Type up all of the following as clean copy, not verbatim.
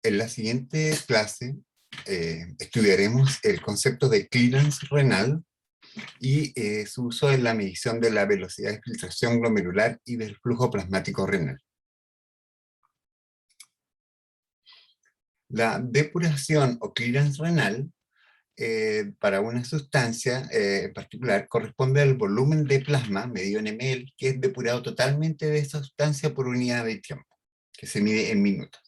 En la siguiente clase estudiaremos el concepto de clearance renal y su uso en la medición de la velocidad de filtración glomerular y del flujo plasmático renal. La depuración o clearance renal para una sustancia en particular corresponde al volumen de plasma medido en ml que es depurado totalmente de esa sustancia por unidad de tiempo, que se mide en minutos.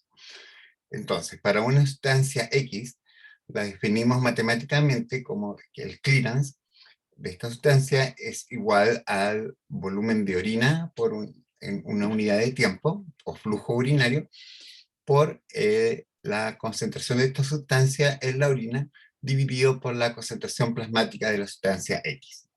Entonces, para una sustancia X, la definimos matemáticamente como que el clearance de esta sustancia es igual al volumen de orina en una unidad de tiempo, o flujo urinario, por la concentración de esta sustancia en la orina dividido por la concentración plasmática de la sustancia X.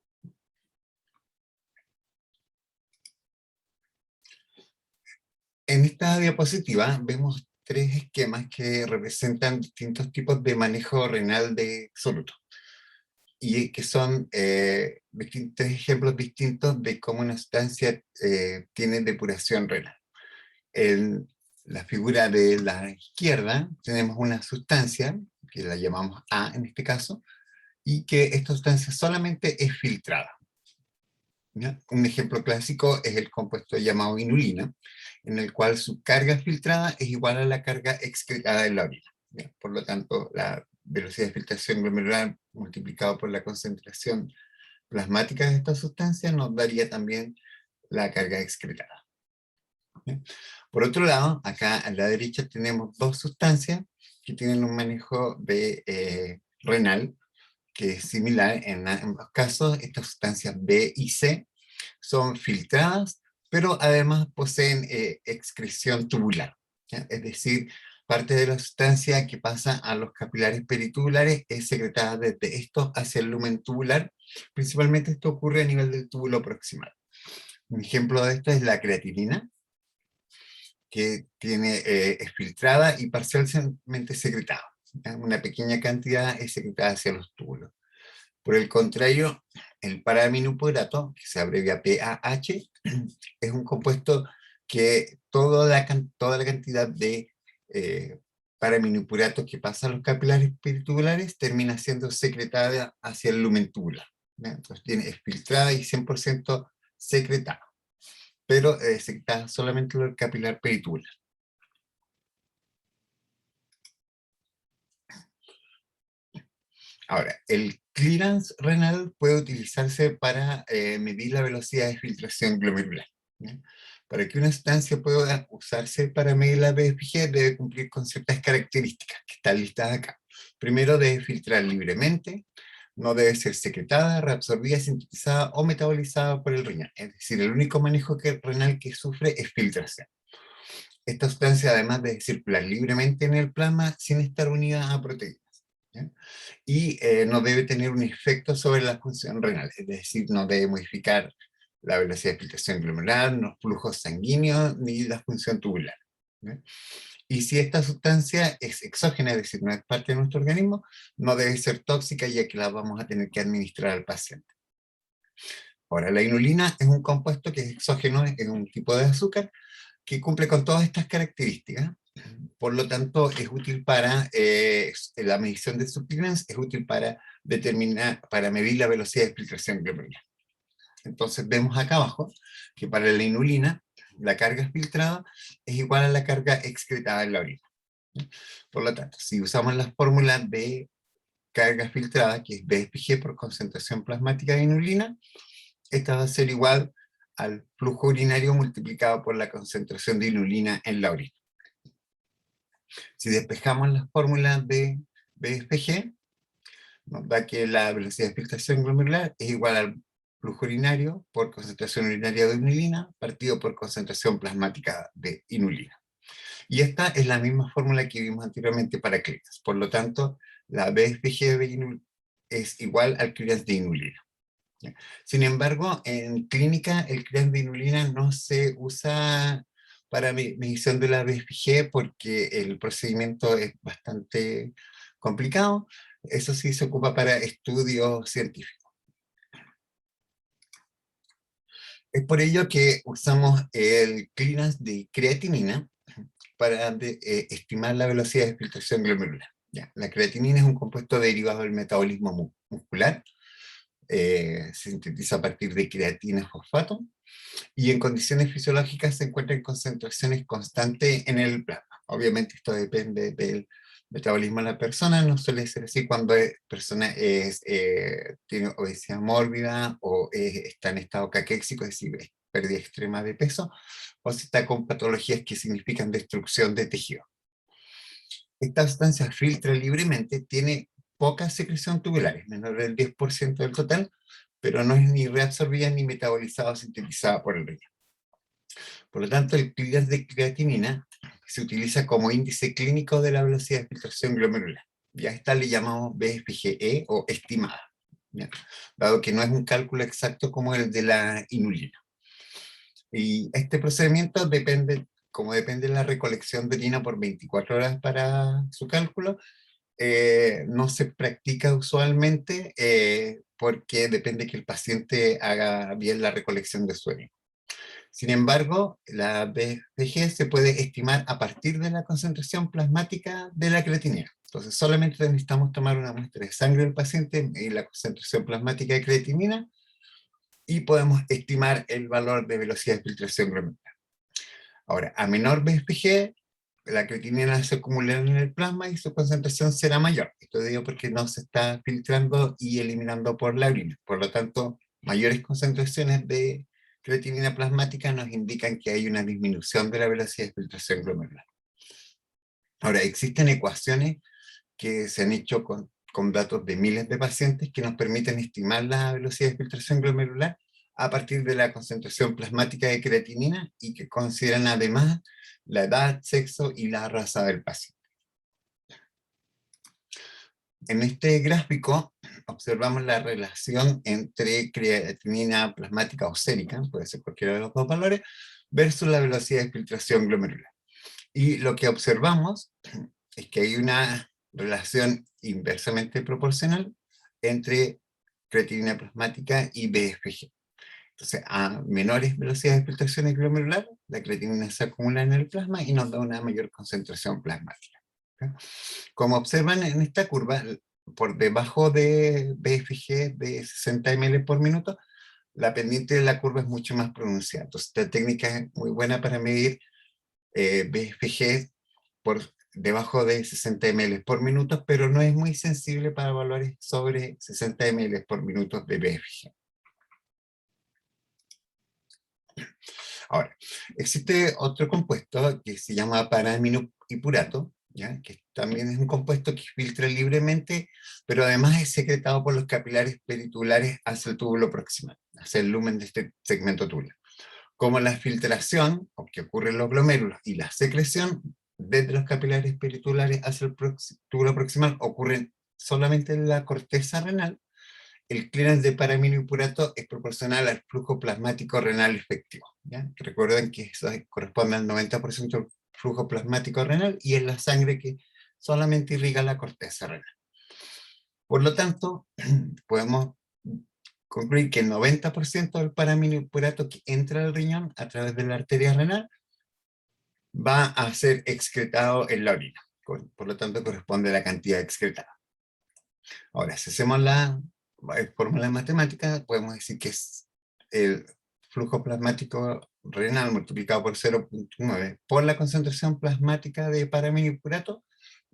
En esta diapositiva vemos tres esquemas que representan distintos tipos de manejo renal de soluto y que son tres ejemplos distintos de cómo una sustancia tiene depuración renal. En la figura de la izquierda tenemos una sustancia, que la llamamos A en este caso, y que esta sustancia solamente es filtrada. ¿Ya? Un ejemplo clásico es el compuesto llamado inulina, en el cual su carga filtrada es igual a la carga excretada en la orina. ¿Ya? Por lo tanto, la velocidad de filtración glomerular multiplicado por la concentración plasmática de esta sustancia nos daría también la carga excretada. ¿Ya? Por otro lado, acá a la derecha tenemos dos sustancias que tienen un manejo de renal, que es similar en ambos casos. Estas sustancias B y C son filtradas, pero además poseen excreción tubular, ¿ya? Es decir, parte de la sustancia que pasa a los capilares peritubulares es secretada desde estos hacia el lumen tubular. Principalmente esto ocurre a nivel del túbulo proximal. Un ejemplo de esto es la creatinina, que es filtrada y parcialmente secretada. ¿Ya? Una pequeña cantidad es secretada hacia los túbulos. Por el contrario, el paraminupurato, que se abrevia PAH, es un compuesto que toda la cantidad de paraminupurato que pasa a los capilares peritubulares termina siendo secretada hacia el lumen tubular. Entonces es filtrada y 100% secretada, pero secretada solamente en el capilar peritubular. Ahora, el clearance renal puede utilizarse para medir la velocidad de filtración glomerular. ¿Ya? Para que una sustancia pueda usarse para medir la VFG debe cumplir con ciertas características que están listadas acá. Primero, debe filtrar libremente, no debe ser secretada, reabsorbida, sintetizada o metabolizada por el riñón. Es decir, el único manejo renal que sufre es filtración. Esta sustancia además debe circular libremente en el plasma sin estar unida a proteínas. ¿Ya? Y no debe tener un efecto sobre la función renal, es decir, no debe modificar la velocidad de filtración glomerular, los flujos sanguíneos, ni la función tubular. ¿Ya? Y si esta sustancia es exógena, es decir, no es parte de nuestro organismo, no debe ser tóxica, ya que la vamos a tener que administrar al paciente. Ahora, la inulina es un compuesto que es exógeno, es un tipo de azúcar que cumple con todas estas características. Por lo tanto, es útil para la medición de su clearance, es útil para para medir la velocidad de filtración glomerular. Entonces vemos acá abajo que para la inulina, la carga filtrada es igual a la carga excretada en la orina. Por lo tanto, si usamos la fórmula de carga filtrada, que es BFG por concentración plasmática de inulina, esta va a ser igual al flujo urinario multiplicado por la concentración de inulina en la orina. Si despejamos las fórmulas de BFG, nos da que la velocidad de filtración glomerular es igual al flujo urinario por concentración urinaria de inulina partido por concentración plasmática de inulina. Y esta es la misma fórmula que vimos anteriormente para clearance. Por lo tanto, la BFG es igual al clearance de inulina. Sin embargo, en clínica el clearance de inulina no se usa para medición de la BFG porque el procedimiento es bastante complicado. Eso sí se ocupa para estudios científicos. Es por ello que usamos el clearance de creatinina para estimar la velocidad de filtración glomerular. Ya, la creatinina es un compuesto derivado del metabolismo muscular, se sintetiza a partir de creatina fosfato, y en condiciones fisiológicas se encuentra en concentraciones constantes en el plasma. Obviamente esto depende del metabolismo de la persona, no suele ser así cuando la persona tiene obesidad mórbida o está en estado caquéxico, es decir, pérdida extrema de peso, o si está con patologías que significan destrucción de tejido. Esta sustancia filtra libremente, tiene poca secreción tubular, es menor del 10% del total, pero no es ni reabsorbida ni metabolizada o sintetizada por el riñón. Por lo tanto, el clearance de creatinina se utiliza como índice clínico de la velocidad de filtración glomerular. Ya esta le llamamos BFGE o estimada, ¿ya? Dado que no es un cálculo exacto como el de la inulina. Y este procedimiento depende, como depende de la recolección de orina por 24 horas para su cálculo, no se practica usualmente porque depende que el paciente haga bien la recolección de su orina. Sin embargo, la BFG se puede estimar a partir de la concentración plasmática de la creatinina. Entonces, solamente necesitamos tomar una muestra de sangre del paciente y la concentración plasmática de creatinina y podemos estimar el valor de velocidad de filtración glomerular. Ahora, a menor BFG, la creatinina se acumulará en el plasma y su concentración será mayor. Esto digo porque no se está filtrando y eliminando por la orina. Por lo tanto, mayores concentraciones de creatinina plasmática nos indican que hay una disminución de la velocidad de filtración glomerular. Ahora, existen ecuaciones que se han hecho con datos de miles de pacientes que nos permiten estimar la velocidad de filtración glomerular a partir de la concentración plasmática de creatinina y que consideran además la edad, sexo y la raza del paciente. En este gráfico observamos la relación entre creatinina plasmática o sérica, puede ser cualquiera de los dos valores, versus la velocidad de filtración glomerular. Y lo que observamos es que hay una relación inversamente proporcional entre creatinina plasmática y BFG. Entonces, a menores velocidades de filtración glomerular, la creatinina se acumula en el plasma y nos da una mayor concentración plasmática. ¿Okay? Como observan en esta curva, por debajo de BFG de 60 ml por minuto, la pendiente de la curva es mucho más pronunciada. Entonces, esta técnica es muy buena para medir BFG por debajo de 60 ml por minuto, pero no es muy sensible para valores sobre 60 ml por minuto de BFG. Ahora, existe otro compuesto que se llama paraaminohipurato, ¿ya? Que también es un compuesto que filtra libremente, pero además es secretado por los capilares peritubulares hacia el túbulo proximal, hacia el lumen de este segmento tubular. Como la filtración, que ocurre en los glomérulos, y la secreción desde los capilares peritubulares hacia el túbulo proximal ocurren solamente en la corteza renal, el clearance de paraaminohipurato es proporcional al flujo plasmático renal efectivo, ¿ya? Recuerden que eso corresponde al 90% del flujo plasmático renal y es la sangre que solamente irriga la corteza renal. Por lo tanto, podemos concluir que el 90% del paraaminohipurato que entra al riñón a través de la arteria renal va a ser excretado en la orina. Por lo tanto, corresponde a la cantidad excretada. Ahora, si hacemos la fórmula matemática, podemos decir que es el flujo plasmático renal multiplicado por 0.9 por la concentración plasmática de paraaminohipurato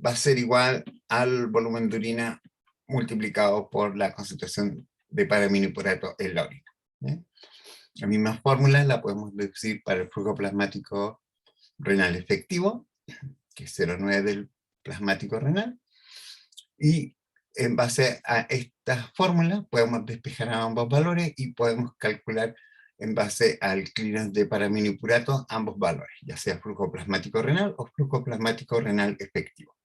va a ser igual al volumen de orina multiplicado por la concentración de paraaminohipurato en la orina. ¿Eh? La misma fórmula la podemos deducir para el flujo plasmático renal efectivo, que es 0,9 del plasmático renal, y en base a esta fórmula podemos despejar a ambos valores y podemos calcular en base al clearance de paraaminohipurato ambos valores, ya sea flujo plasmático renal o flujo plasmático renal efectivo.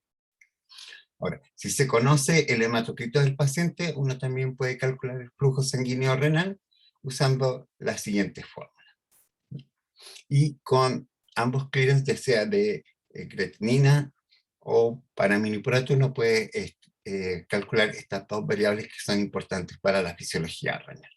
Ahora, si se conoce el hematocrito del paciente, uno también puede calcular el flujo sanguíneo renal usando la siguiente fórmula. Y con ambos clearance, ya sea de creatinina o paraaminohipurato, uno puede calcular estas dos variables que son importantes para la fisiología renal.